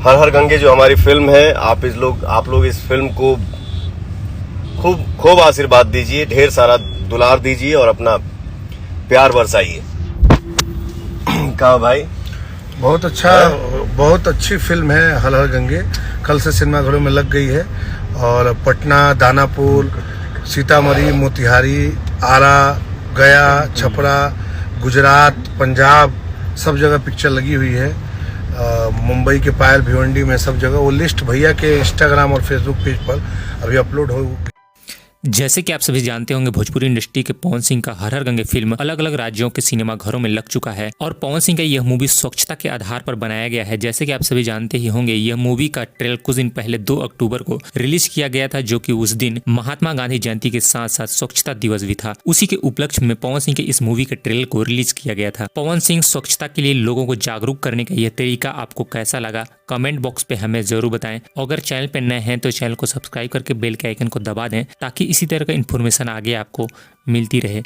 हर हर गंगे जो हमारी फिल्म है, आप लोग इस फिल्म को खूब खूब आशीर्वाद दीजिए, ढेर सारा दुलार दीजिए और अपना प्यार बरसाइए। कहा भाई? बहुत अच्छा, बहुत अच्छी फिल्म है हर हर गंगे। कल से सिनेमाघरों में लग गई है और पटना, दानापुर, सीतामढ़ी, मोतिहारी, आरा, गया, छपरा, गुजरात, पंजाब, सब जगह पिक्चर लगी हुई है। मुंबई के पायल भिवंडी में, सब जगह। वो लिस्ट भैया के इंस्टाग्राम और फेसबुक पेज पर अभी अपलोड हो। जैसे कि आप सभी जानते होंगे, भोजपुरी इंडस्ट्री के पवन सिंह का हर हर गंगे फिल्म अलग अलग राज्यों के सिनेमा घरों में लग चुका है और पवन सिंह का यह मूवी स्वच्छता के आधार पर बनाया गया है। जैसे कि आप सभी जानते ही होंगे, यह मूवी का ट्रेलर कुछ दिन पहले 2 अक्टूबर को रिलीज किया गया था, जो कि उस दिन महात्मा गांधी जयंती के साथ साथ स्वच्छता दिवस भी था। उसी के उपलक्ष्य में पवन सिंह के इस मूवी के ट्रेलर को रिलीज किया गया था। पवन सिंह स्वच्छता के लिए लोगों को जागरूक करने का यह तरीका आपको कैसा लगा, कमेंट बॉक्स पे हमें जरूर बताएं। अगर चैनल पर नए हैं तो चैनल को सब्सक्राइब करके बेल के आइकन को दबा दें, ताकि इसी तरह का इन्फॉर्मेशन आगे आपको मिलती रहे।